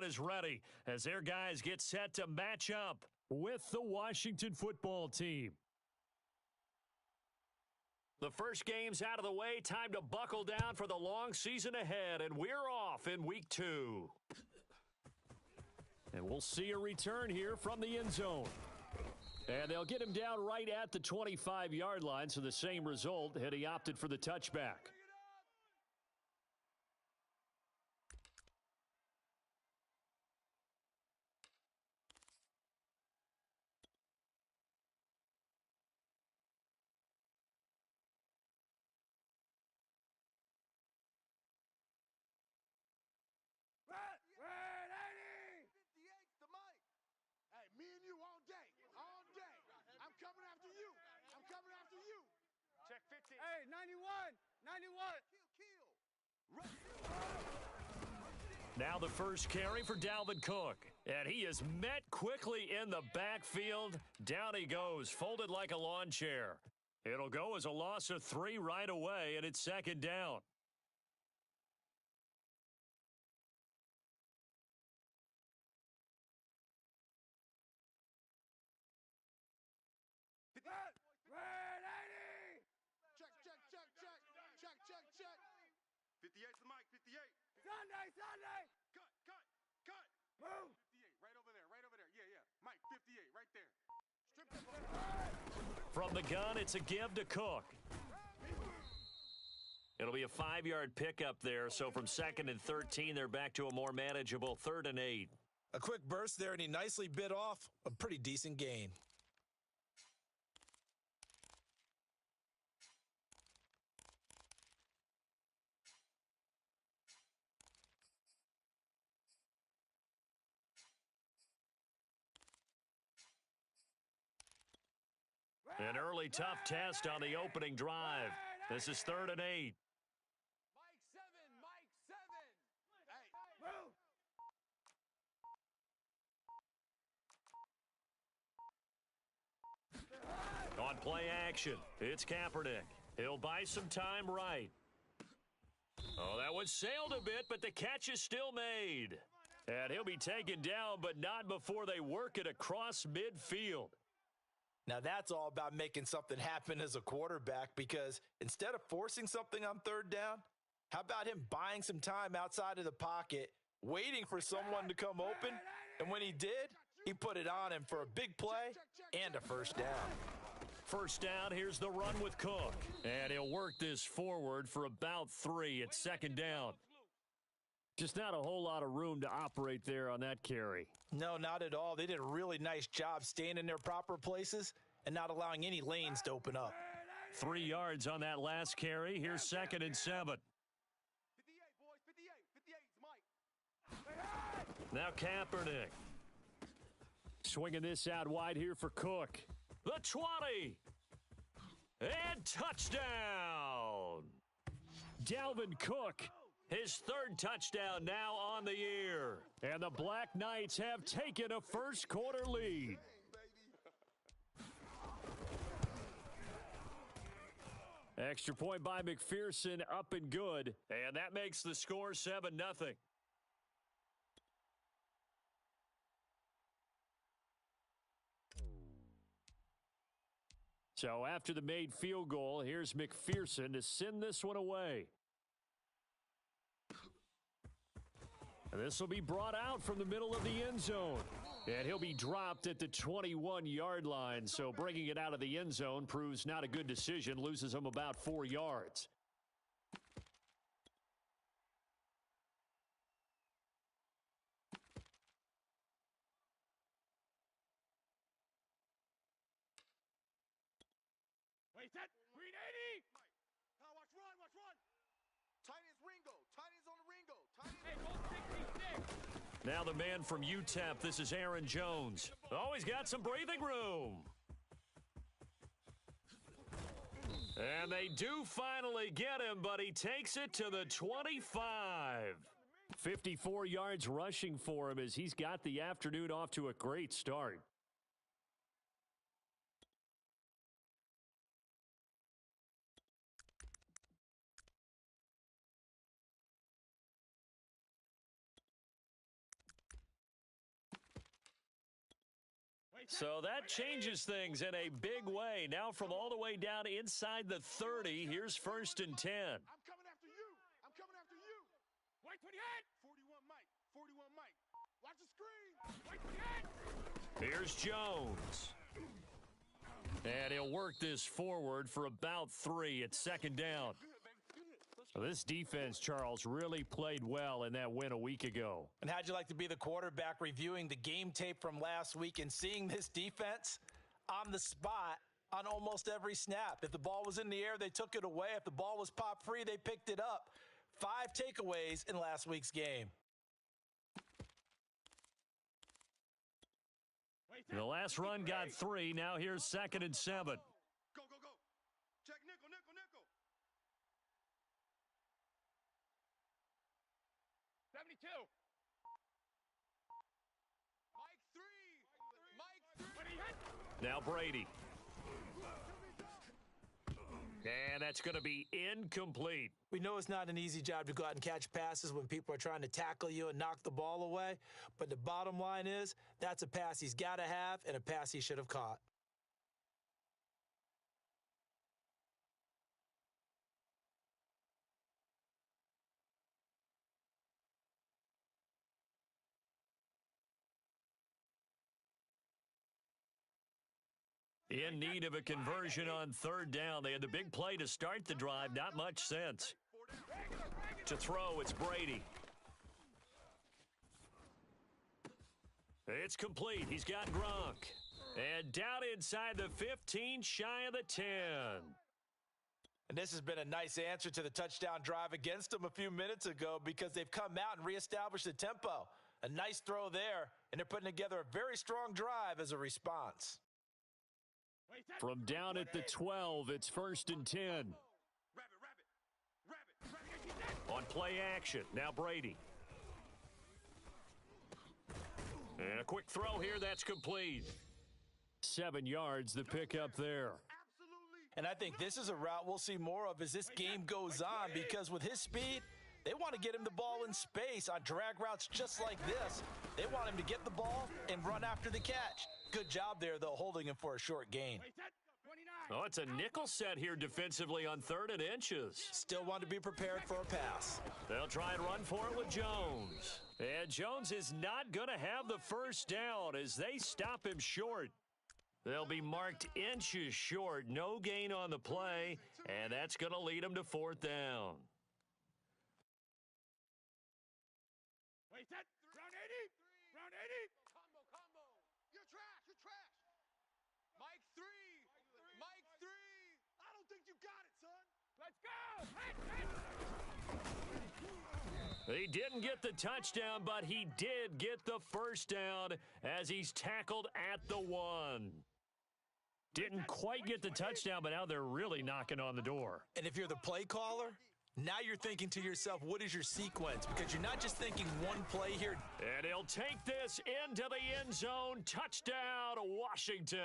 is ready as their guys get set to match up with the Washington football team. The first game's out of the way. Time to buckle down for the long season ahead, and we're off in week 2. And we'll see a return here from the end zone. And they'll get him down right at the 25-yard line, so the same result, and he opted for the touchback. Me and you all day, all day. I'm coming after you. I'm coming after you. Check 50. Hey, 91, 91. Kill. Now the first carry for Dalvin Cook. And he is met quickly in the backfield. Down he goes, folded like a lawn chair. It'll go as a loss of 3 right away, and it's second down. Check. 58's the mic, 58. Sunday. Cut. Move. 58, right over there. Yeah. Mike, 58, right there. From the gun, it's a give to Cook. It'll be a 5-yard pickup there, so from 2nd and 13, they're back to a more manageable 3rd and 8. A quick burst there, and he nicely bit off a pretty decent gain. An early tough test on the opening drive. This is 3rd and 8. Mike 7. Hey, move. On play action, it's Kaepernick. He'll buy some time right. Oh, that one sailed a bit, but the catch is still made. And he'll be taken down, but not before they work it across midfield. Now that's all about making something happen as a quarterback, because instead of forcing something on 3rd down, how about him buying some time outside of the pocket, waiting for someone to come open, and when he did, he put it on him for a big play and a first down. First down, here's the run with Cook, and he'll work this forward for about 3. It's 2nd down. Just not a whole lot of room to operate there on that carry. No, not at all. They did a really nice job staying in their proper places and not allowing any lanes to open up. 3 yards on that last carry. Here's 2nd and 7. 58, boys, 58's Mike. Now Kaepernick. Swinging this out wide here for Cook. The 20. And touchdown. Dalvin Cook. His 3rd touchdown now on the year. And the Black Knights have taken a first quarter lead. Extra point by McPherson, up and good. And that makes the score 7-0. So after the made field goal, here's McPherson to send this one away. And this will be brought out from the middle of the end zone. And he'll be dropped at the 21-yard line. So bringing it out of the end zone proves not a good decision. Loses him about 4 yards. Wait, set. Green 80. Now watch run. Tiny is Ringo. Tiny's on the Ringo. Tiny. Hey, goal 66. Now the man from UTEP, this is Aaron Jones. Oh, he's got some breathing room. And they do finally get him, but he takes it to the 25. 54 yards rushing for him as he's got the afternoon off to a great start. So that changes things in a big way. Now from all the way down inside the 30, here's 1st and 10. I'm coming after you. I'm coming after you. Wait for the head. 41 Mike. 41 Mike. Watch the screen. Wait for the head. Here's Jones. And he'll work this forward for about 3 at 2nd down. So this defense, Charles, really played well in that win a week ago. And how'd you like to be the quarterback reviewing the game tape from last week and seeing this defense on the spot on almost every snap? If the ball was in the air, they took it away. If the ball was pop free, they picked it up. 5 takeaways in last week's game. The last run got 3. Now here's 2nd and 7. Go, go, go. Check nickel, nickel, nickel. 72. Mike 3. Mike 3. Now Brady. And that's going to be incomplete. We know it's not an easy job to go out and catch passes when people are trying to tackle you and knock the ball away. But the bottom line is, that's a pass he's got to have and a pass he should have caught. In need of a conversion on 3rd down. They had the big play to start the drive. Not much sense. To throw, it's Brady. It's complete. He's got Gronk. And down inside the 15, shy of the 10. And this has been a nice answer to the touchdown drive against them a few minutes ago because they've come out and reestablished the tempo. A nice throw there, and they're putting together a very strong drive as a response. From down at the 12, it's 1st and 10. On play action, now Brady. And a quick throw here, that's complete. 7 yards, the pickup there. And I think this is a route we'll see more of as this game goes on because with his speed, they want to get him the ball in space on drag routes just like this. They want him to get the ball and run after the catch. Good job there, though, holding him for a short gain. Oh, it's a nickel set here defensively on 3rd and inches. Still want to be prepared for a pass. They'll try and run for it with Jones. And Jones is not going to have the 1st down as they stop him short. They'll be marked inches short. No gain on the play, and that's going to lead them to 4th down. Wait, set. Round 80. Round 80. Combo. You're trash. You're trash. Mike 3. Mike 3. I don't think you got it, son. Let's go. He didn't get the touchdown, but he did get the 1st down as he's tackled at the 1. Didn't quite get the touchdown, but now they're really knocking on the door. And if you're the play caller, now you're thinking to yourself, what is your sequence? Because you're not just thinking one play here. And he'll take this into the end zone. Touchdown, Washington.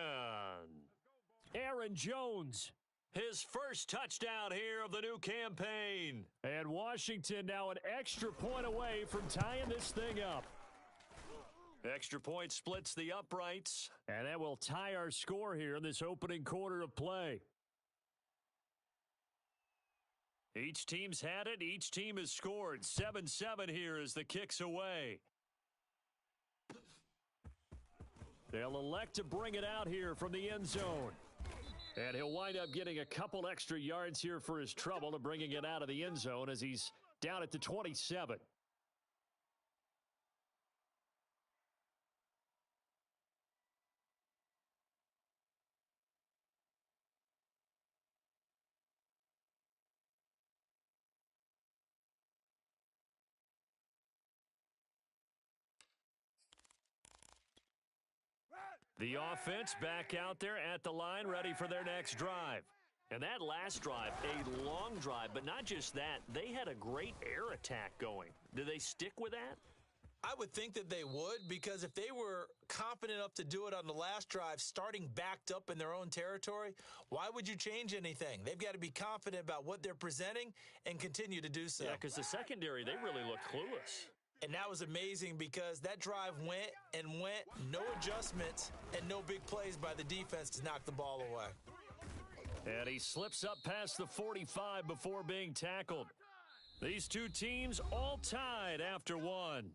Aaron Jones, his first touchdown here of the new campaign. And Washington now an extra point away from tying this thing up. Extra point splits the uprights, and that will tie our score here in this opening quarter of play. Each team's had it. Each team has scored. 7-7 here as the kick's away. They'll elect to bring it out here from the end zone. And he'll wind up getting a couple extra yards here for his trouble and bringing it out of the end zone as he's down at the 27. The offense back out there at the line, ready for their next drive. And that last drive, a long drive, but not just that. They had a great air attack going. Do they stick with that? I would think that they would, because if they were confident enough to do it on the last drive, starting backed up in their own territory, why would you change anything? They've got to be confident about what they're presenting and continue to do so. Yeah, because the secondary, they really look clueless. And that was amazing because that drive went and went, no adjustments, and no big plays by the defense to knock the ball away. And he slips up past the 45 before being tackled. These two teams all tied after one.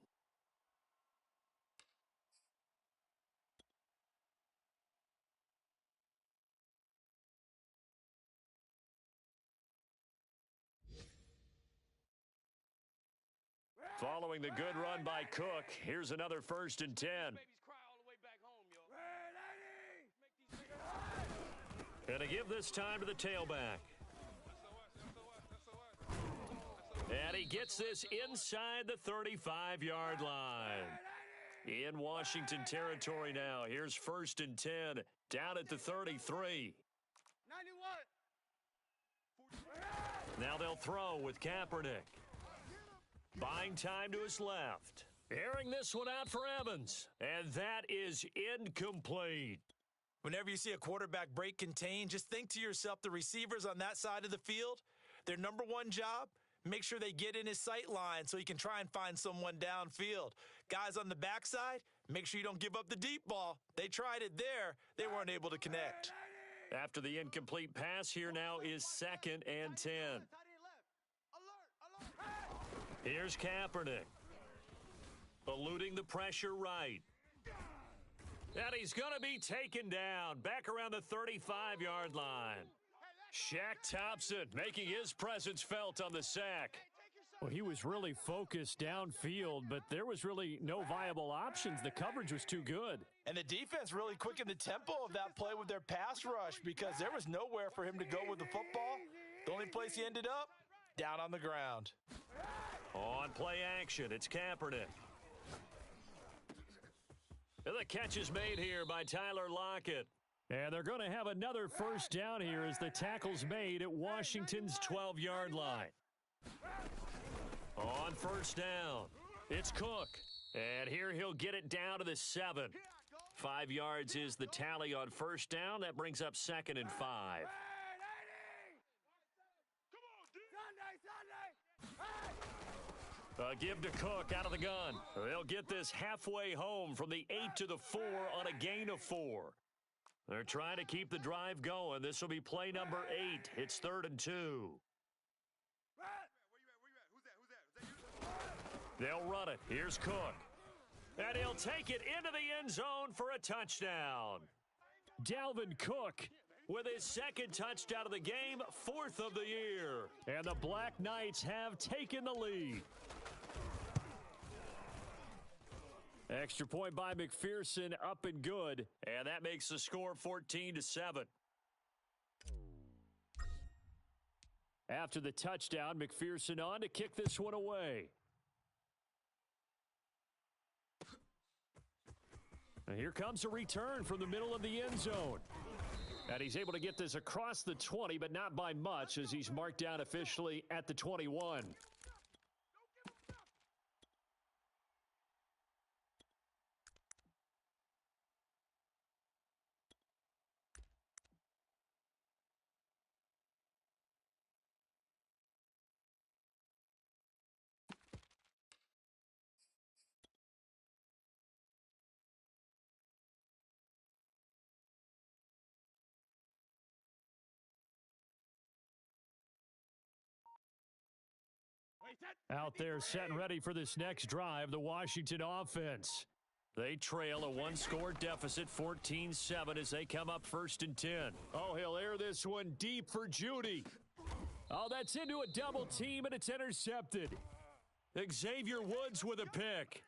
Following the good run by Cook, here's another 1st and 10. And to give this time to the tailback. And he gets this inside the 35-yard line. In Washington territory now. Here's 1st and 10, down at the 33. 91. Now they'll throw with Kaepernick. Buying time to his left. Airing this one out for Evans. And that is incomplete. Whenever you see a quarterback break contain, just think to yourself, the receivers on that side of the field, their number one job, make sure they get in his sight line so he can try and find someone downfield. Guys on the backside, make sure you don't give up the deep ball. They tried it there. They weren't able to connect. After the incomplete pass, here now is 2nd and 10. Here's Kaepernick. Eluding the pressure right. And he's going to be taken down back around the 35-yard line. Shaq Thompson making his presence felt on the sack. Well, he was really focused downfield, but there was really no viable options. The coverage was too good. And the defense really quickened the tempo of that play with their pass rush because there was nowhere for him to go with the football. The only place he ended up, down on the ground. On play action, it's Kaepernick. And the catch is made here by Tyler Lockett. And they're going to have another 1st down here as the tackle's made at Washington's 12-yard line. On 1st down, it's Cook. And here he'll get it down to the 7. 5 yards is the tally on 1st down. That brings up 2nd and 5. Give to Cook out of the gun. They'll get this halfway home from the 8 to the 4 on a gain of 4. They're trying to keep the drive going. This will be play number 8. It's 3rd and 2. They'll run it. Here's Cook. And he'll take it into the end zone for a touchdown. Dalvin Cook with his 2nd touchdown of the game, 4th of the year. And the Black Knights have taken the lead. Extra point by McPherson, up and good. And that makes the score 14-7. After the touchdown, McPherson on to kick this one away. And here comes a return from the middle of the end zone. And he's able to get this across the 20, but not by much as he's marked down officially at the 21. Out there set and ready for this next drive, the Washington offense. They trail a one-score deficit, 14-7, as they come up 1st and 10. Oh, he'll air this one deep for Judy. Oh, that's into a double team, and it's intercepted. Xavier Woods with a pick.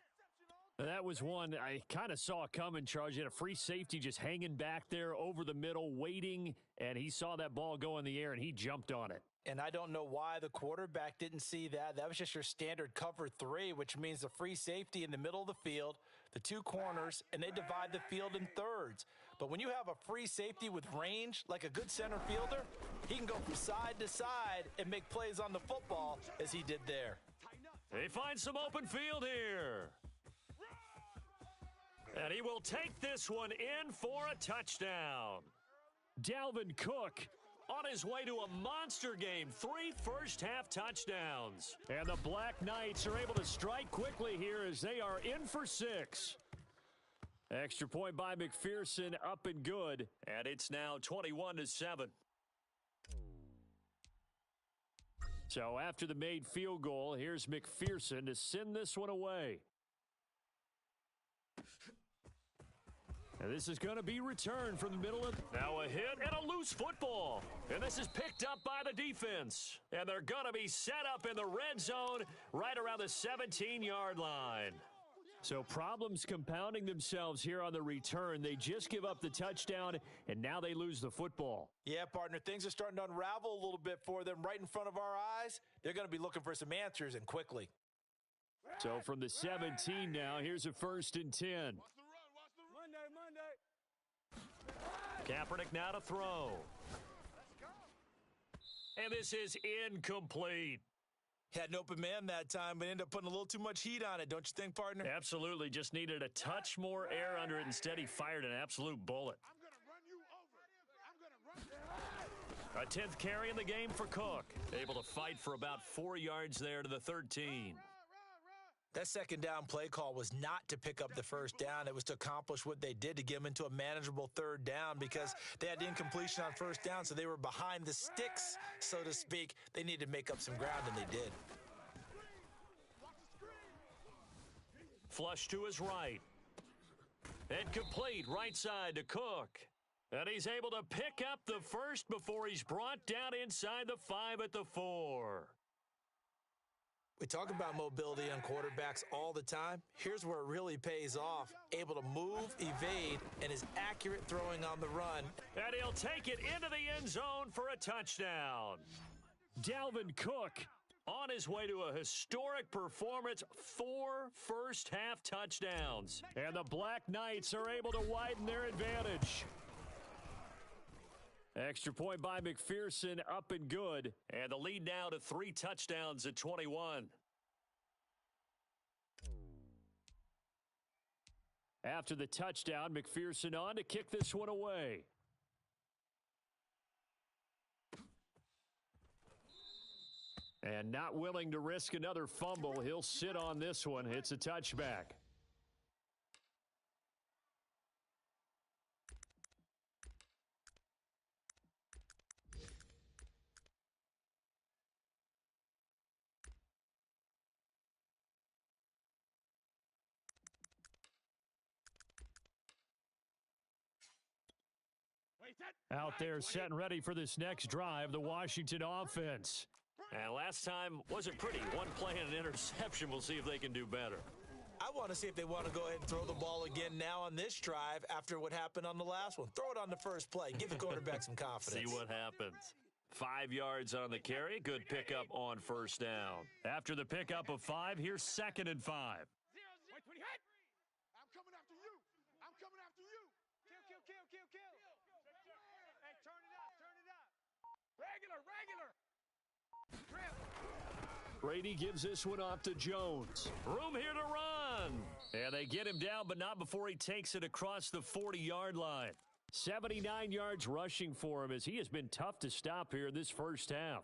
That was one I kind of saw coming, Charles. You had a free safety just hanging back there over the middle, waiting, and he saw that ball go in the air, and he jumped on it. And I don't know why the quarterback didn't see that. That was just your standard cover 3, which means the free safety in the middle of the field, the 2 corners, and they divide the field in thirds. But when you have a free safety with range, like a good center fielder, he can go from side to side and make plays on the football as he did there. They find some open field here. And he will take this one in for a touchdown. Dalvin Cook on his way to a monster game. 3 first-half touchdowns. And the Black Knights are able to strike quickly here as they are in for 6. Extra point by McPherson, up and good. And it's now 21-7. So after the made field goal, here's McPherson to send this one away. And this is going to be returned from the middle of... Now a hit and a loose football. And this is picked up by the defense. And they're going to be set up in the red zone right around the 17-yard line. So problems compounding themselves here on the return. They just give up the touchdown, and now they lose the football. Yeah, partner, things are starting to unravel a little bit for them right in front of our eyes. They're going to be looking for some answers, and quickly. So from the 17 now, here's a 1st and 10. Kaepernick now to throw. And this is incomplete. Had an open man that time, but ended up putting a little too much heat on it, don't you think, partner? Absolutely. Just needed a touch more air under it. Instead, he fired an absolute bullet. I'm going to run you over. I'm going to run you. A 10th carry in the game for Cook. Able to fight for about 4 yards there to the 13. That second down play call was not to pick up the first down. It was to accomplish what they did to get them into a manageable 3rd down because they had incompletion on 1st down, so they were behind the sticks, so to speak. They needed to make up some ground, and they did. Flush to his right. And complete right side to Cook. And he's able to pick up the first before he's brought down inside the 5 at the 4. We talk about mobility on quarterbacks all the time. Here's where it really pays off. Able to move, evade, and is accurate throwing on the run. And he'll take it into the end zone for a touchdown. Dalvin Cook on his way to a historic performance, 4 first-half touchdowns. And the Black Knights are able to widen their advantage. Extra point by McPherson, up and good. And the lead now to 3 touchdowns at 21. After the touchdown, McPherson on to kick this one away. And not willing to risk another fumble, he'll sit on this one. It's a touchback. Out there set and ready for this next drive, the Washington offense. And last time wasn't pretty. One play and an interception. We'll see if they can do better. I want to see if they want to go ahead and throw the ball again now on this drive after what happened on the last one. Throw it on the first play. Give the quarterback some confidence. See what happens. 5 yards on the carry. Good pickup on 1st down. After the pickup of 5, here's 2nd and 5. I'm coming after you. I'm coming after you. Kill. Hey, turn it up. Regular. Brady gives this one off to Jones. Room here to run. And they get him down, but not before he takes it across the 40-yard line. 79 yards rushing for him as he has been tough to stop here in this first half.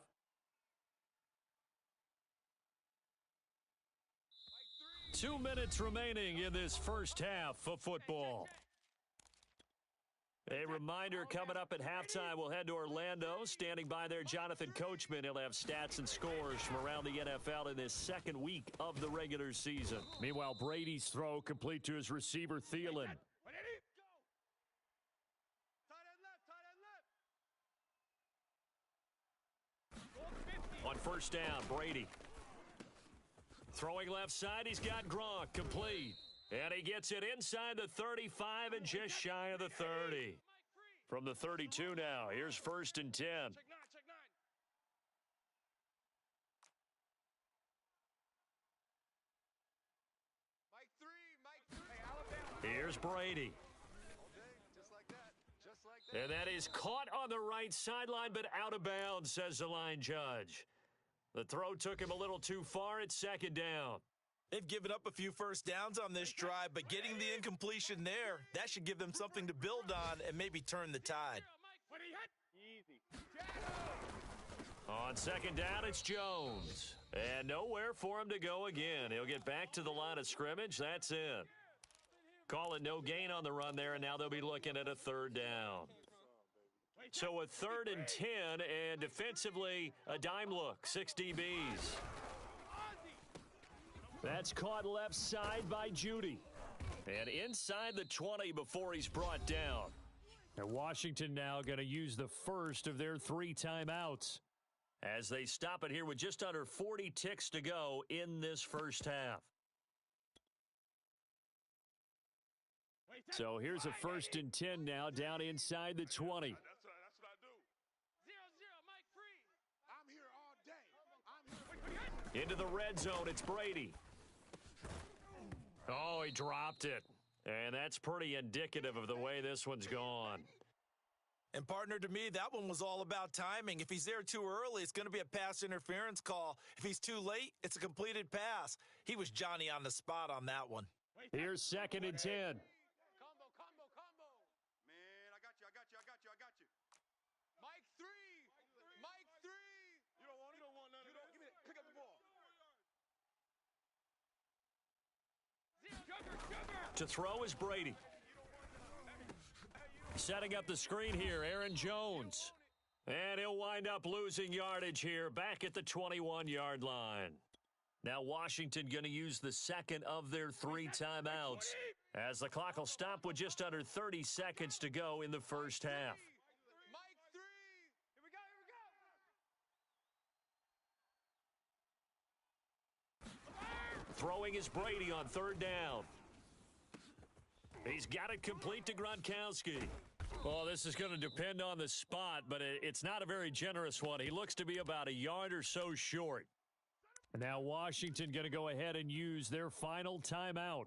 Two minutes remaining in this first half of football. A reminder coming up at halftime, we'll head to Orlando. Standing by there, Jonathan Coachman. He'll have stats and scores from around the NFL in this second week of the regular season. Meanwhile, Brady's throw complete to his receiver, Thielen. On 1st down, Brady. Throwing left side, he's got Gronk complete. And he gets it inside the 35 and just shy of the 30. From the 32 now, here's 1st and 10. Here's Brady. And that is caught on the right sideline, but out of bounds, says the line judge. The throw took him a little too far at 2nd down. They've given up a few first downs on this drive, but getting the incompletion there, that should give them something to build on and maybe turn the tide. On second down, it's Jones. And nowhere for him to go again. He'll get back to the line of scrimmage. That's it. Call it no gain on the run there, and now they'll be looking at a third down. So a 3rd and 10, and defensively, a dime look, 6 DBs. That's caught left side by Judy. And inside the 20 before he's brought down. And Washington now going to use the first of their 3 timeouts as they stop it here with just under 40 ticks to go in this first half. So here's a 1st and 10 now down inside the 20. That's what I do. 0-0, Mike free. I'm here all day. Into the red zone, it's Brady. Oh, he dropped it. And that's pretty indicative of the way this one's gone. And partner, to me, that one was all about timing. If he's there too early, it's going to be a pass interference call. If he's too late, it's a completed pass. He was Johnny on the spot on that one. Here's 2nd and 10. Combo. Man, I got you. Mike 3. You don't want it. Give me it. Pick up the ball. To throw is Brady. Setting up the screen here, Aaron Jones. And he'll wind up losing yardage here back at the 21-yard line. Now Washington going to use the 2nd of their 3 timeouts as the clock will stop with just under 30 seconds to go in the first half. Mike 3. Here we go. Throwing is Brady on 3rd down. He's got it complete to Gronkowski. Well, this is going to depend on the spot, but it's not a very generous one. He looks to be about a yard or so short. Now Washington going to go ahead and use their final timeout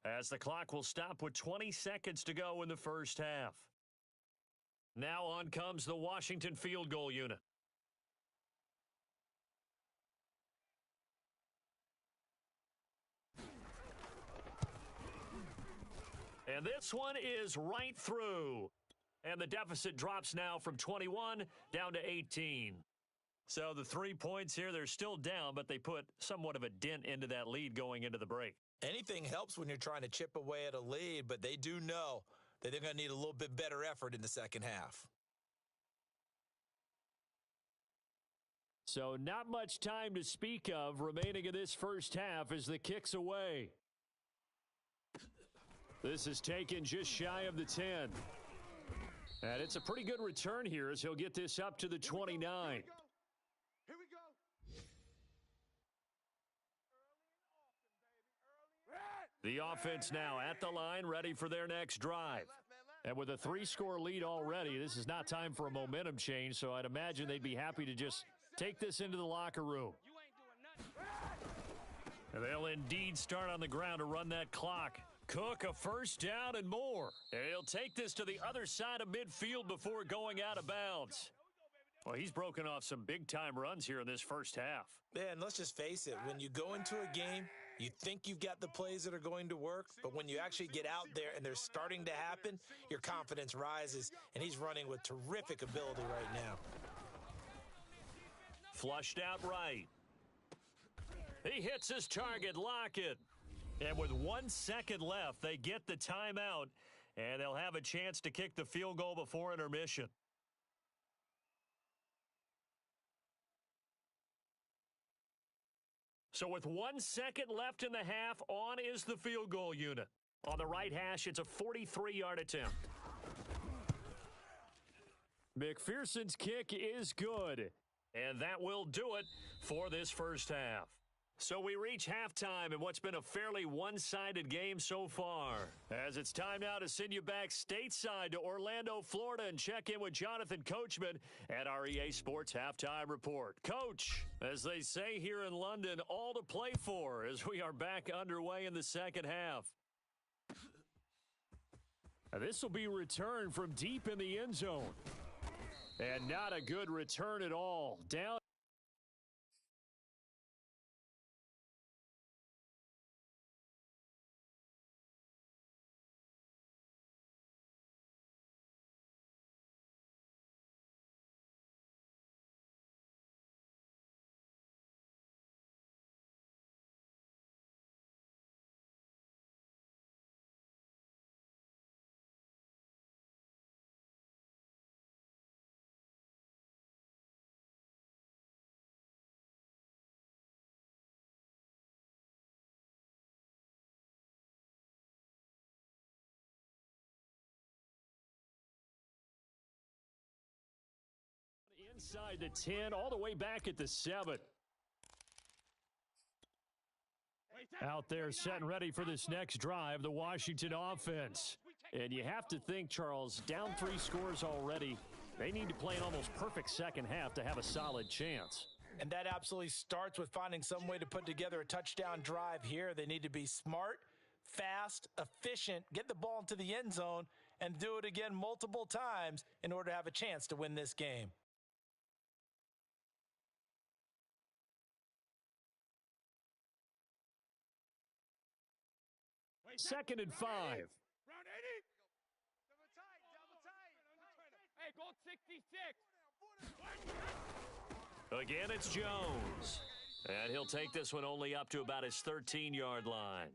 as the clock will stop with 20 seconds to go in the first half. Now on comes the Washington field goal unit. And this one is right through. And the deficit drops now from 21 down to 18. So the 3 points here, they're still down, but they put somewhat of a dent into that lead going into the break. Anything helps when you're trying to chip away at a lead, but they do know that they're going to need a little bit better effort in the second half. So not much time to speak of remaining in this first half as the kick's away. This is taken just shy of the 10. And it's a pretty good return here as he'll get this up to the 29. Here we go. The offense now at the line, ready for their next drive. And with a 3-score lead already, this is not time for a momentum change, so I'd imagine they'd be happy to just take this into the locker room. And they'll indeed start on the ground to run that clock. Cook a first down and more. And he'll take this to the other side of midfield before going out of bounds. Well, he's broken off some big-time runs here in this first half. Yeah, and let's just face it, when you go into a game, you think you've got the plays that are going to work, but when you actually get out there and they're starting to happen, your confidence rises, and he's running with terrific ability right now. Flushed out right. He hits his target, Lockett. And with 1 second left, they get the timeout, and they'll have a chance to kick the field goal before intermission. So with 1 second left in the half, on is the field goal unit. On the right hash, it's a 43-yard attempt. McPherson's kick is good, and that will do it for this first half. So we reach halftime in what's been a fairly one-sided game so far. As it's time now to send you back stateside to Orlando, Florida, and check in with Jonathan Coachman at our EA Sports Halftime Report. Coach, as they say here in London, all to play for as we are back underway in the second half. This will be returned from deep in the end zone. And not a good return at all. Down. inside the 10, all the way back at the 7. Out there set and ready for this next drive, the Washington offense. And you have to think, Charles, down 3 scores already. They need to play an almost perfect second half to have a solid chance. And that absolutely starts with finding some way to put together a touchdown drive here. They need to be smart, fast, efficient, get the ball into the end zone, and do it again multiple times in order to have a chance to win this game. Second and 5. Round 80. Double tight. Hey, go 66. Again, it's Jones. And he'll take this one only up to about his 13-yard line.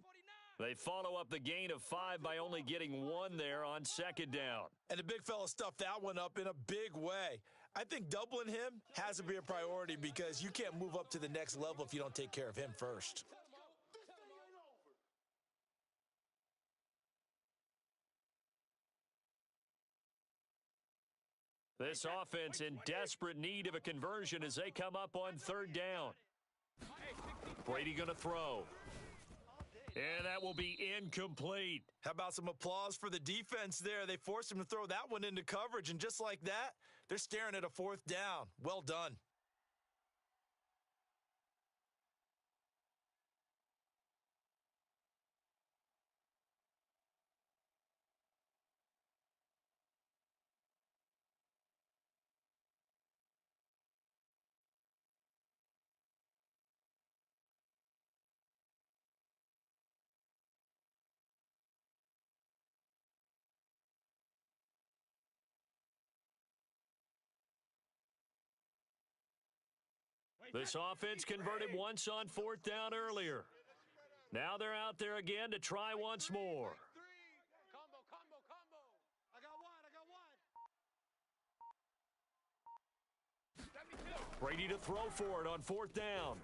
They follow up the gain of 5 by only getting 1 there on second down. And the big fella stuffed that one up in a big way. I think doubling him has to be a priority because you can't move up to the next level if you don't take care of him first. This offense in desperate need of a conversion as they come up on third down. Brady going to throw. And that will be incomplete. How about some applause for the defense there? They forced him to throw that one into coverage, and just like that, they're staring at a 4th down. Well done. This offense converted once on 4th down earlier. Now they're out there again to try once more. Combo. I got one. Brady to throw for it on 4th down.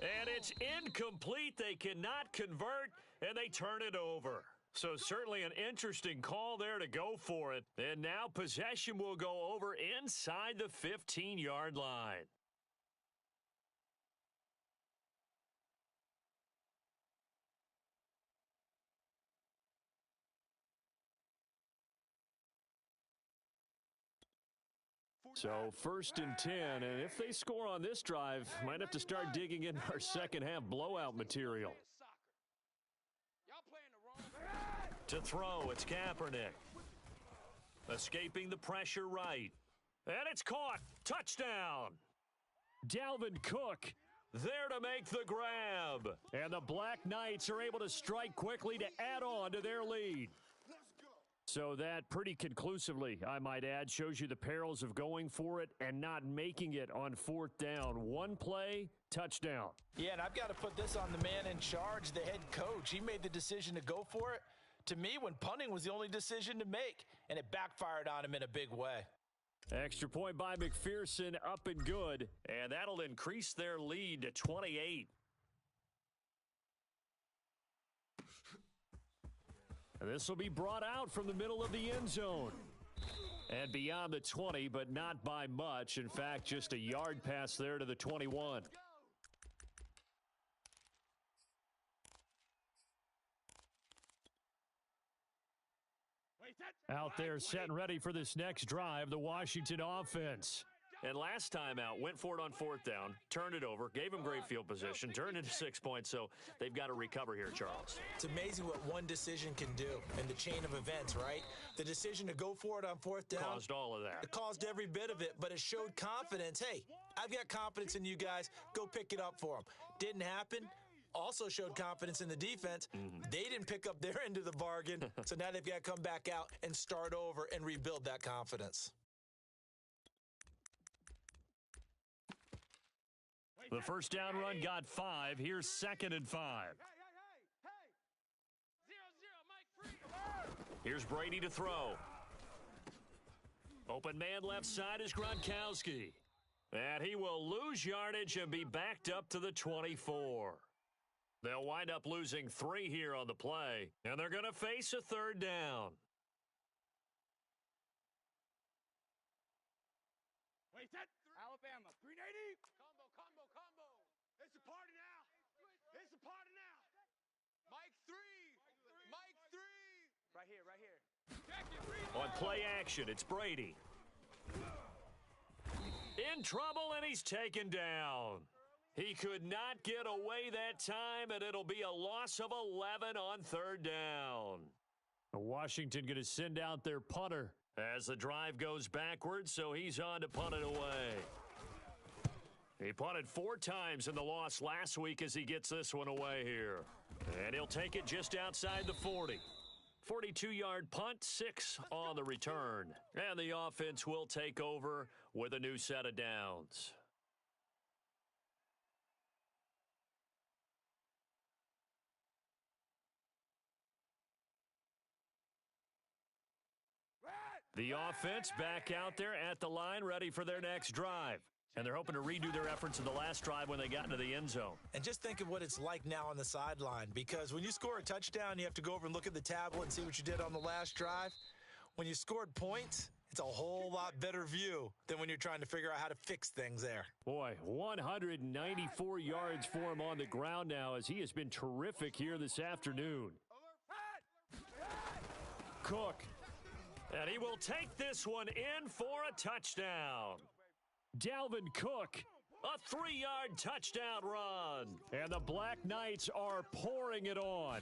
And it's incomplete. They cannot convert, and they turn it over. So certainly an interesting call there to go for it. And now possession will go over inside the 15-yard line. So 1st and 10, and if they score on this drive, might have to start digging in our second half blowout material. To throw, it's Kaepernick. Escaping the pressure right. And it's caught. Touchdown. Dalvin Cook there to make the grab. And the Black Knights are able to strike quickly to add on to their lead. So that pretty conclusively, I might add, shows you the perils of going for it and not making it on 4th down. One play, touchdown. Yeah, and I've got to put this on the man in charge, the head coach. He made the decision to go for it. To me, when punting was the only decision to make, and it backfired on him in a big way. Extra point by McPherson, up and good, and that'll increase their lead to 28. And this will be brought out from the middle of the end zone. And beyond the 20, but not by much. In fact, just a yard pass there to the 21. Out there set and ready for this next drive, the Washington offense. And last time out, went for it on 4th down, turned it over, gave them great field position, turned into 6 points, so they've got to recover here, Charles. It's amazing what one decision can do in the chain of events, right? The decision to go for it on 4th down. Caused all of that. It caused every bit of it, but it showed confidence. Hey, I've got confidence in you guys. Go pick it up for them. Didn't happen. Also showed confidence in the defense. They didn't pick up their end of the bargain, so now they've got to come back out and start over and rebuild that confidence. The first down run got 5. Here's 2nd and 5. Here's Brady to throw. Open man left side is Gronkowski. And he will lose yardage and be backed up to the 24. They'll wind up losing 3 here on the play, and they're going to face a 3rd down. On play action, it's Brady. In trouble, and he's taken down. He could not get away that time, and it'll be a loss of 11 on third down. Washington going to send out their punter as the drive goes backwards, so he's on to punt it away. He punted 4 times in the loss last week as he gets this one away here. And he'll take it just outside the 40. 42-yard punt, 6 on the return. And the offense will take over with a new set of downs. The offense back out there at the line, ready for their next drive. And they're hoping to redo their efforts in the last drive when they got into the end zone. And just think of what it's like now on the sideline, because when you score a touchdown, you have to go over and look at the tablet and see what you did on the last drive. When you scored points, it's a whole lot better view than when you're trying to figure out how to fix things there. Boy, 194 yards for him on the ground now as he has been terrific here this afternoon. Cook. And he will take this one in for a touchdown. Dalvin Cook, a 3-yard touchdown run. And the Black Knights are pouring it on.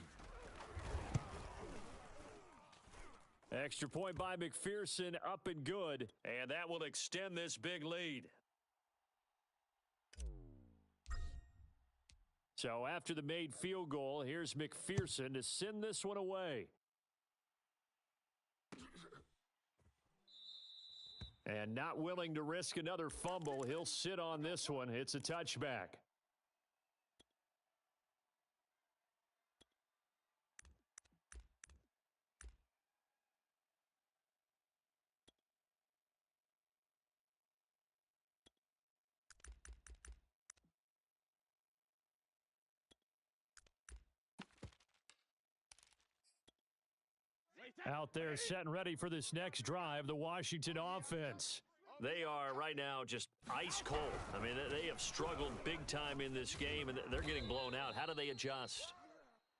Extra point by McPherson, up and good. And that will extend this big lead. So after the made field goal, here's McPherson to send this one away. And not willing to risk another fumble, he'll sit on this one. It's a touchback. Out there set and ready for this next drive, the Washington offense. They are right now just ice cold. I mean, they have struggled big time in this game, and they're getting blown out. How do they adjust?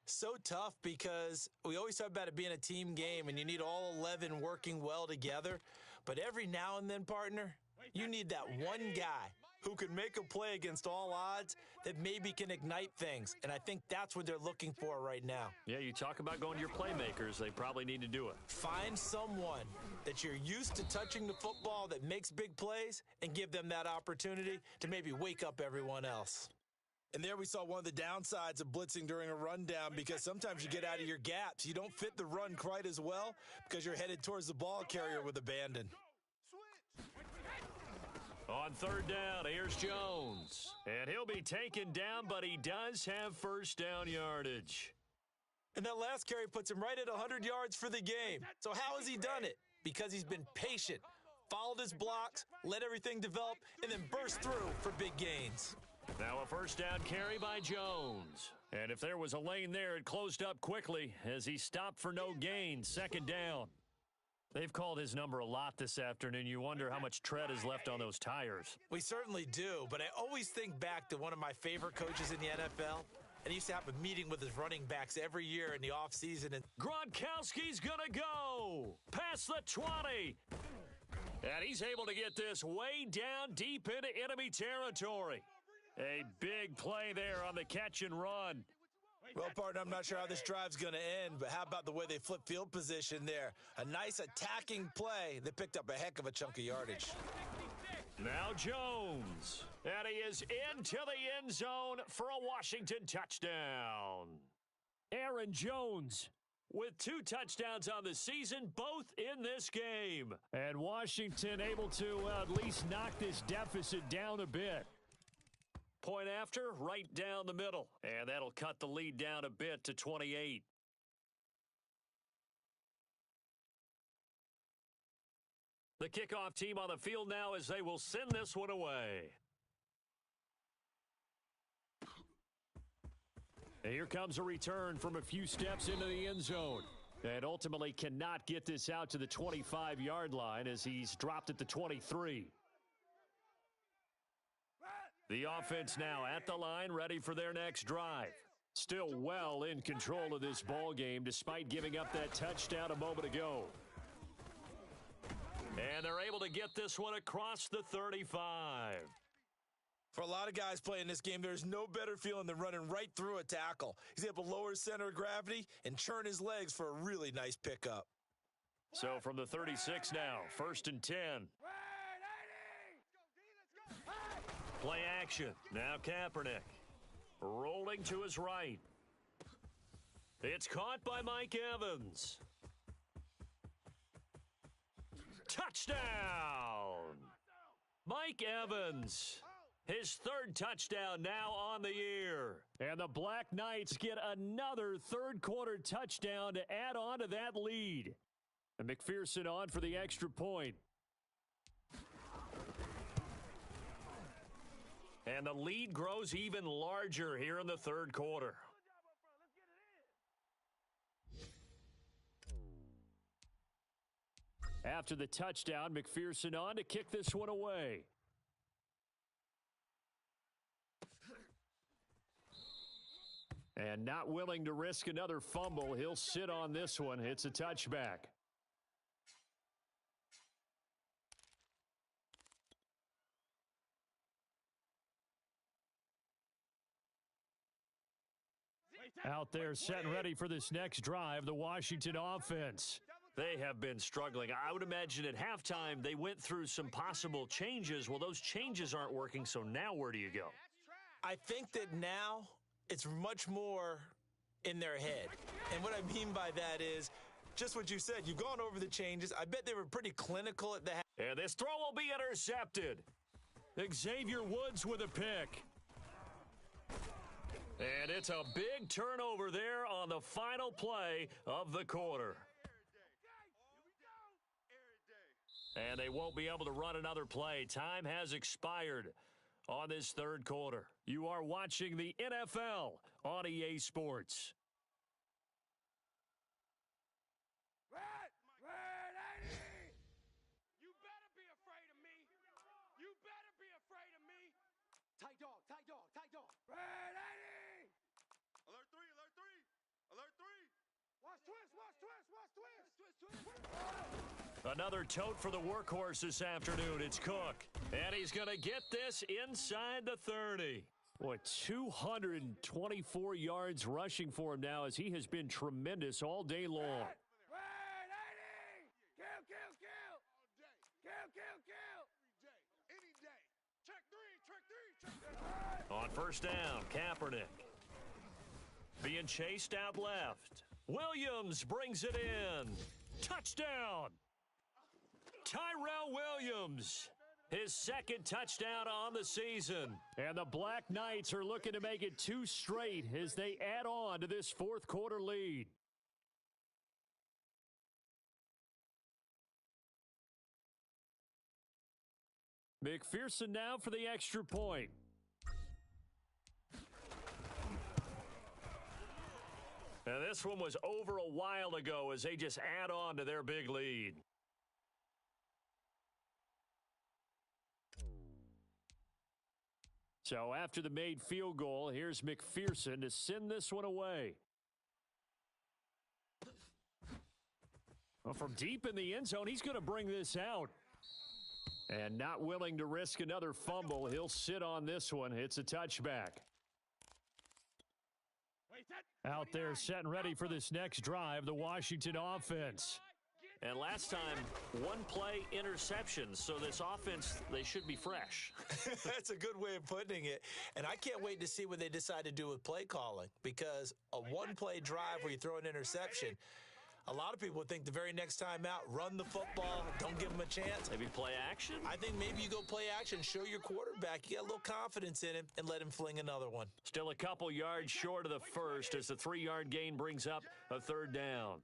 So tough because we always talk about it being a team game, and you need all 11 working well together. But every now and then, partner, you need that one guy who can make a play against all odds that maybe can ignite things. And I think that's what they're looking for right now. Yeah, you talk about going to your playmakers. They probably need to do it. Find someone that you're used to touching the football that makes big plays and give them that opportunity to maybe wake up everyone else. And there we saw one of the downsides of blitzing during a rundown, because sometimes you get out of your gaps. You don't fit the run quite as well because you're headed towards the ball carrier with abandon. On third down, here's Jones. And he'll be taken down, but he does have first down yardage. And that last carry puts him right at 100 yards for the game. So how has he done it? Because he's been patient, followed his blocks, let everything develop, and then burst through for big gains. Now a first down carry by Jones. And if there was a lane there, it closed up quickly as he stopped for no gain. Second down. They've called his number a lot this afternoon. You wonder how much tread is left on those tires. We certainly do, but I always think back to one of my favorite coaches in the NFL. And he used to have a meeting with his running backs every year in the offseason. And Gronkowski's going to go past the 20. And he's able to get this way down deep into enemy territory. A big play there on the catch and run. Well, partner, I'm not sure how this drive's going to end, but how about the way they flip field position there? A nice attacking play that picked up a heck of a chunk of yardage. Now Jones. And he is into the end zone for a Washington touchdown. Aaron Jones with 2 touchdowns on the season, both in this game. And Washington able to at least knock this deficit down a bit. Point after, right down the middle. And that'll cut the lead down a bit to 28. The kickoff team on the field now as they will send this one away. And here comes a return from a few steps into the end zone. And ultimately cannot get this out to the 25-yard line as he's dropped at the 23. The offense now at the line, ready for their next drive. Still well in control of this ball game despite giving up that touchdown a moment ago. And they're able to get this one across the 35. For a lot of guys playing this game, there's no better feeling than running right through a tackle. He's able to lower his center of gravity and churn his legs for a really nice pickup. So from the 36 now, 1st and 10. Play action. Now Kaepernick. Rolling to his right. It's caught by Mike Evans. Touchdown! Mike Evans. His 3rd touchdown now on the year. And the Black Knights get another 3rd quarter touchdown to add on to that lead. And McPherson on for the extra point. And the lead grows even larger here in the 3rd quarter. After the touchdown, McPherson on to kick this one away. And not willing to risk another fumble, he'll sit on this one. It's a touchback. Out there set and ready for this next drive, the Washington offense. They have been struggling. I would imagine at halftime they went through some possible changes. Well, those changes aren't working, so now where do you go? I think that now it's much more in their head. And what I mean by that is just what you said. You've gone over the changes. I bet they were pretty clinical at the half. And this throw will be intercepted. Xavier Woods with a pick. And it's a big turnover there on the final play of the quarter. And they won't be able to run another play. Time has expired on this 3rd quarter. You are watching the NFL on EA Sports. Red 80! You better be afraid of me. You better be afraid of me. Tight dog, tight dog, tight dog. Red 80! Alert 3, alert 3, alert 3. Watch twist, watch twist, watch twist. Twist. Another tote for the workhorse this afternoon. It's Cook. And he's going to get this inside the 30. Boy, 224 yards rushing for him now as he has been tremendous all day long. Red 80! Kill! Kill! Any day. Check 3. On 1st down, Kaepernick. Being chased out left. Williams brings it in. Touchdown! Tyrell Williams. His 2nd touchdown on the season. And the Black Knights are looking to make it 2 straight as they add on to this 4th quarter lead. McPherson now for the extra point. Now this one was over a while ago as they just add on to their big lead. So after the made field goal, here's McPherson to send this one away. Well, from deep in the end zone, he's going to bring this out. And not willing to risk another fumble, he'll sit on this one. It's a touchback. Out there set and ready for this next drive, the Washington offense. And last time, 1 play interception, so this offense, they should be fresh. That's a good way of putting it. And I can't wait to see what they decide to do with play calling, because a 1-play drive where you throw an interception, a lot of people would think the very next time out, run the football, don't give them a chance. Maybe play action? I think maybe you go play action, show your quarterback, you got a little confidence in him, and let him fling another one. Still a couple yards short of the first as the 3-yard gain brings up a 3rd down.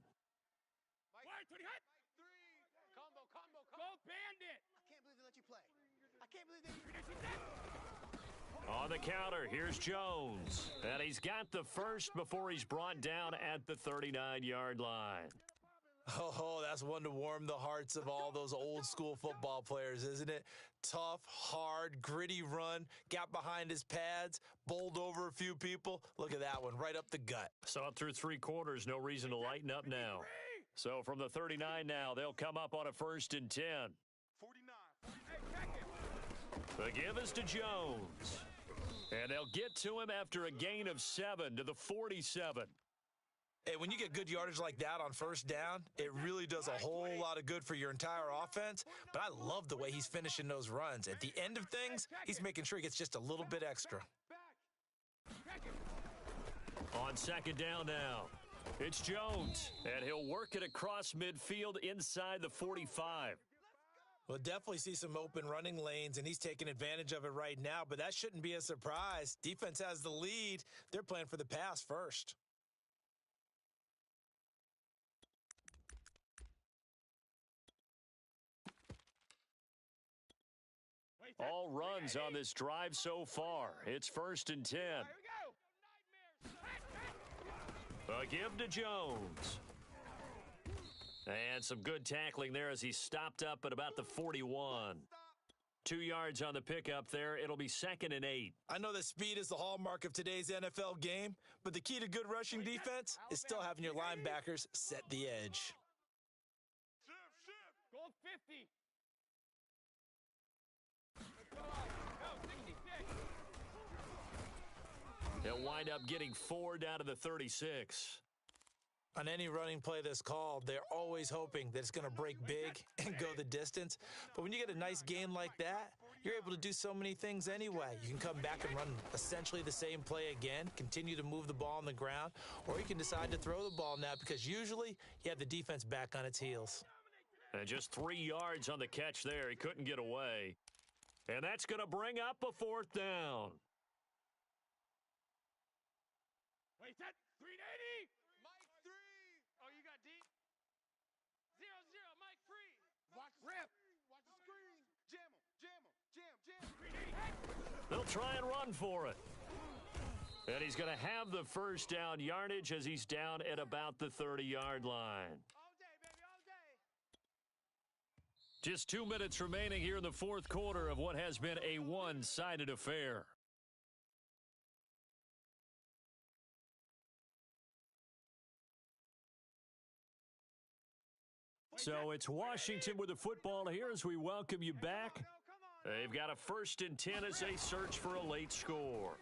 Go Bandit! I can't believe they let you play. I can't believe they... On the counter, here's Jones. And he's got the first before he's brought down at the 39-yard line. Oh, that's one to warm the hearts of all those old school football players, isn't it? Tough, hard, gritty run, got behind his pads, bowled over a few people. Look at that one, right up the gut. Saw it through 3 quarters, no reason to lighten up now. So from the 39 now, they'll come up on a 1st and 10. 49. The give is to Jones. And they'll get to him after a gain of 7 to the 47. Hey, when you get good yardage like that on 1st down, it really does a whole lot of good for your entire offense. But I love the way he's finishing those runs. At the end of things, he's making sure he gets just a little bit extra. On 2nd down now, it's Jones, and he'll work it across midfield inside the 45. We'll definitely see some open running lanes, and he's taking advantage of it right now, but that shouldn't be a surprise. Defense has the lead. They're playing for the pass first. All runs on this drive so far. It's 1st and 10. A give to Jones. And some good tackling there as he stopped up at about the 41. 2 yards on the pickup there. It'll be 2nd and 8. I know that speed is the hallmark of today's NFL game, but the key to good rushing defense is still having your linebackers set the edge. Go 50. He'll wind up getting 4 down to the 36. On any running play that's called, they're always hoping that it's going to break big and go the distance. But when you get a nice gain like that, you're able to do so many things anyway. You can come back and run essentially the same play again, continue to move the ball on the ground, or you can decide to throw the ball now because usually you have the defense back on its heels. And just 3 yards on the catch there. He couldn't get away. And that's going to bring up a 4th down. Wait, that 380. Mike 3. Oh, you got deep. 0-0. Mike free. Watch Rip. Watch the screen. Jam him. Jam him. Jam. They'll try and run for it. And he's going to have the 1st down yardage as he's down at about the 30-yard line. All day, baby, all day. Just 2 minutes remaining here in the 4th quarter of what has been a one-sided affair. So it's Washington with the football here as we welcome you back. They've got a 1st and 10 as they search for a late score.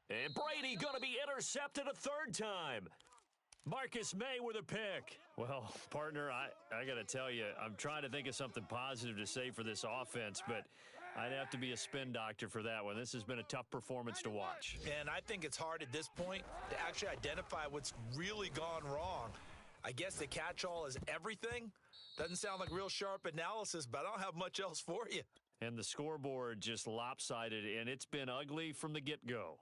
And Brady going to be intercepted a 3rd time. Marcus May with a pick. Well, partner, I got to tell you, I'm trying to think of something positive to say for this offense, but I'd have to be a spin doctor for that one. This has been a tough performance to watch. And I think it's hard at this point to actually identify what's really gone wrong. I guess the catch-all is everything. Doesn't sound like real sharp analysis, but I don't have much else for you. And the scoreboard just lopsided, and it's been ugly from the get-go.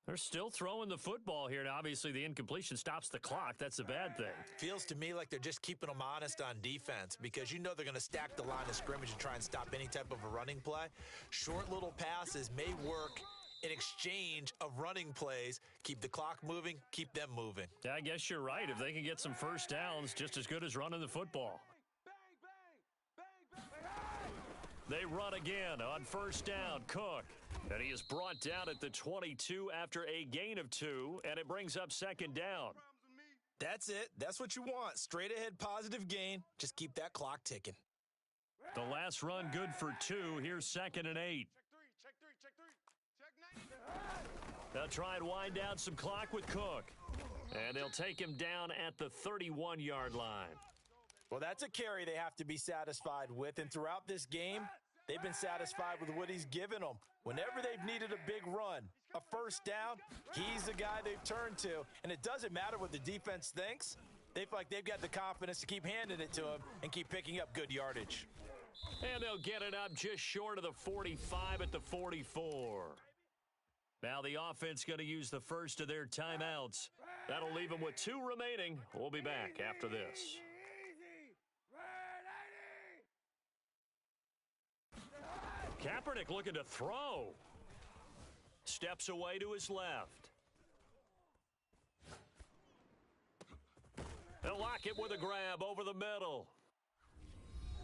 They're still throwing the football here, and obviously the incompletion stops the clock. That's a bad thing. Feels to me like they're just keeping them honest on defense because you know they're going to stack the line of scrimmage and try and stop any type of a running play. Short little passes may work in exchange of running plays. Keep the clock moving, keep them moving. Yeah, I guess you're right. If they can get some 1st downs, just as good as running the football. They run again on 1st down. Cook. And he is brought down at the 22 after a gain of 2, and it brings up 2nd down. That's it. That's what you want. Straight ahead positive gain. Just keep that clock ticking. The last run good for 2. Here's 2nd and 8. Check three. Check 90. They'll try and wind down some clock with Cook. And they'll take him down at the 31-yard line. Well, that's a carry they have to be satisfied with. And throughout this game, they've been satisfied with what he's given them. Whenever they've needed a big run, a 1st down, he's the guy they've turned to. And it doesn't matter what the defense thinks. They feel like they've got the confidence to keep handing it to him and keep picking up good yardage. And they'll get it up just short of the 45 at the 44. Now the offense going to use the first of their timeouts. That'll leave them with 2 remaining. We'll be back after this. Kaepernick looking to throw. Steps away to his left. They'll lock it with a grab over the middle.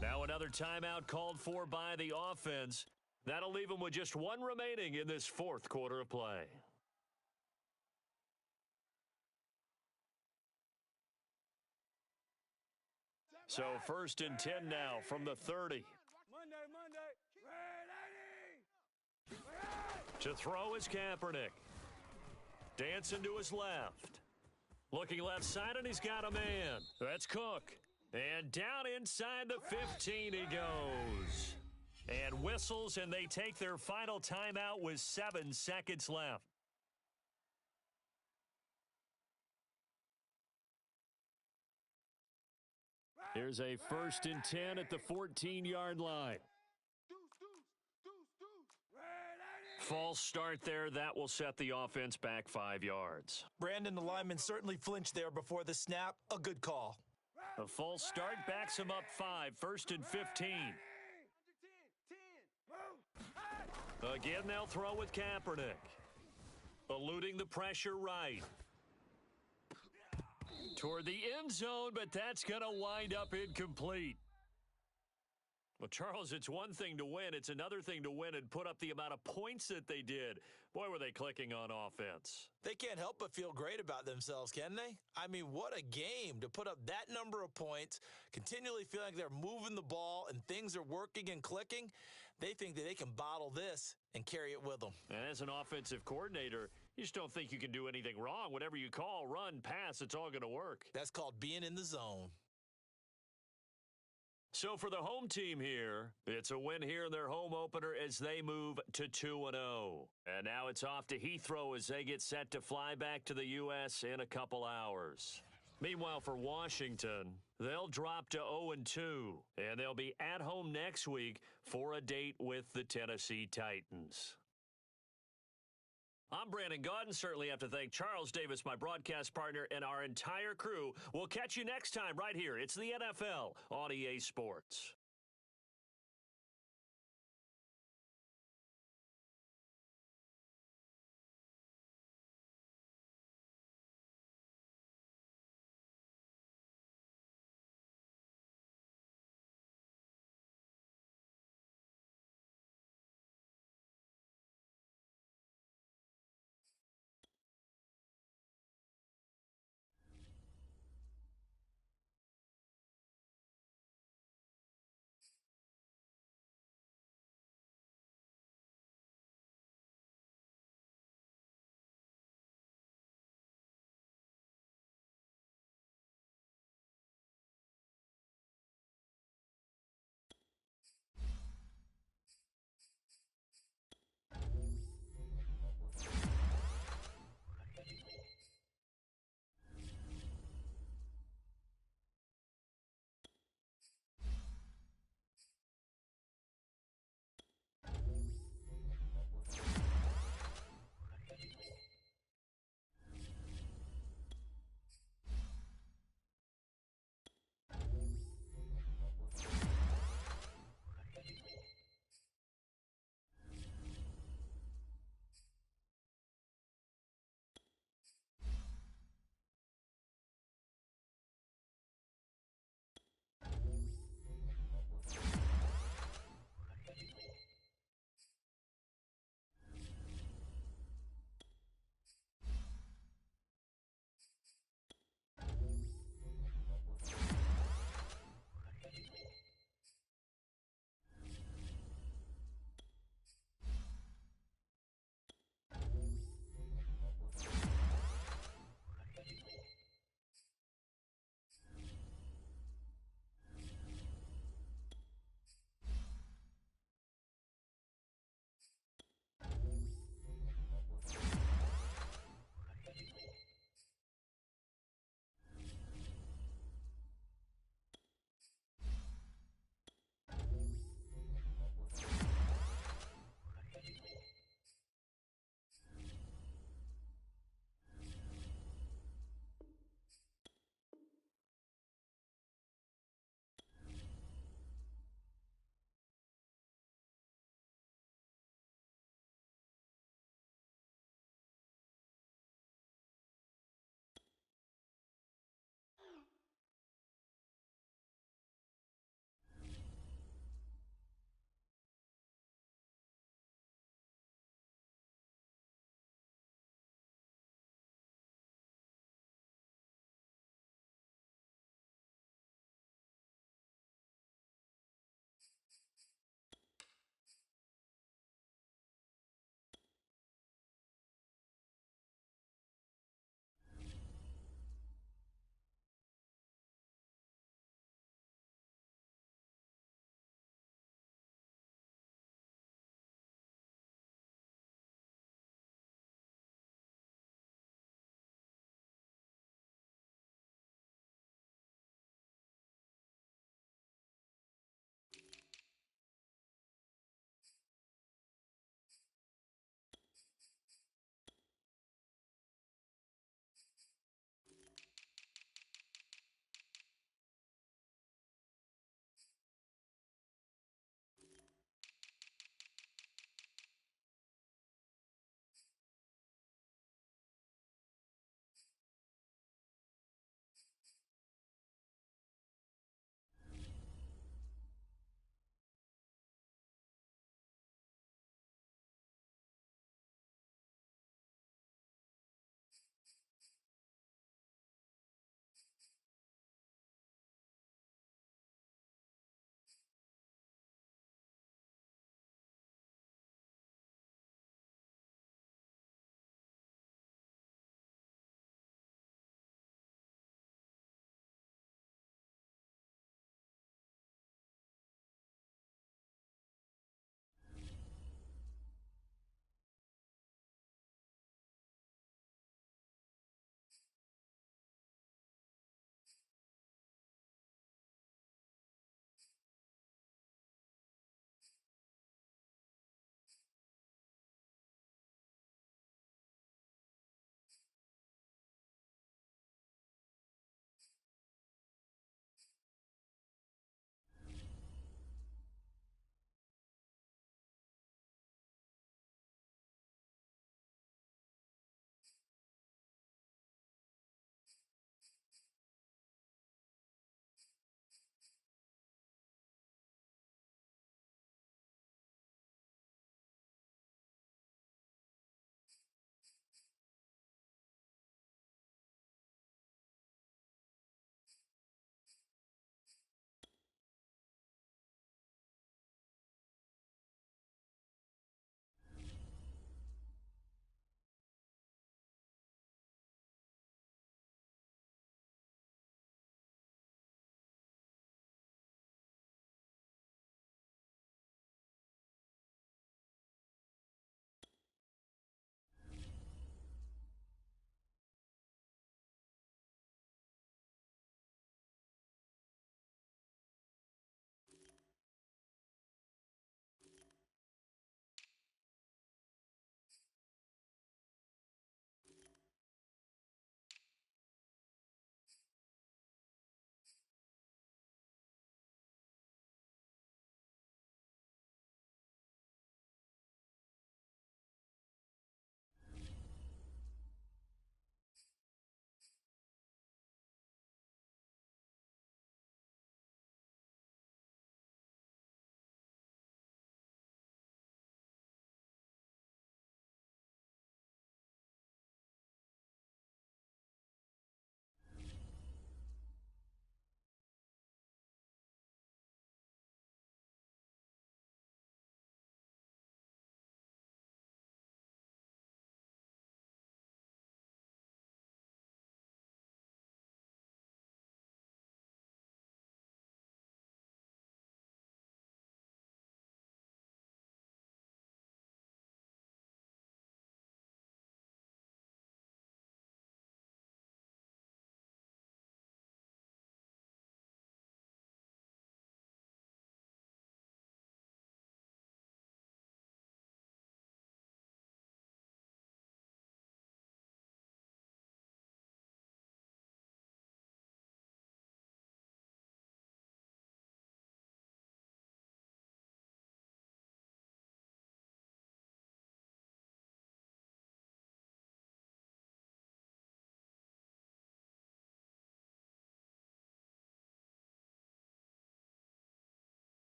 Now another timeout called for by the offense. That'll leave them with just one remaining in this fourth quarter of play. So 1st and 10 now from the 30. Monday. To throw is Kaepernick. Dancing to his left. Looking left side, and he's got a man. That's Cook. And down inside the 15 he goes. And whistles, and they take their final timeout with 7 seconds left. Here's a 1st and 10 at the 14-yard line. False start there. That will set the offense back 5 yards. Brandon, the lineman certainly flinched there before the snap. A good call. A false start backs him up 5, 1st and 15. Again, they'll throw with Kaepernick. Eluding the pressure right. Toward the end zone, but that's going to wind up incomplete. Well, Charles, it's one thing to win. It's another thing to win and put up the amount of points that they did. Boy, were they clicking on offense. They can't help but feel great about themselves, can they? I mean, what a game to put up that number of points, continually feeling like they're moving the ball and things are working and clicking. They think that they can bottle this and carry it with them. And as an offensive coordinator, you just don't think you can do anything wrong. Whatever you call, run, pass, it's all going to work. That's called being in the zone. So for the home team here, it's a win here in their home opener as they move to 2-0. And now it's off to Heathrow as they get set to fly back to the U.S. in a couple hours. Meanwhile, for Washington, they'll drop to 0-2, and they'll be at home next week for a date with the Tennessee Titans. I'm Brandon Gaudin. Certainly have to thank Charles Davis, my broadcast partner, and our entire crew. We'll catch you next time right here. It's the NFL on EA Sports.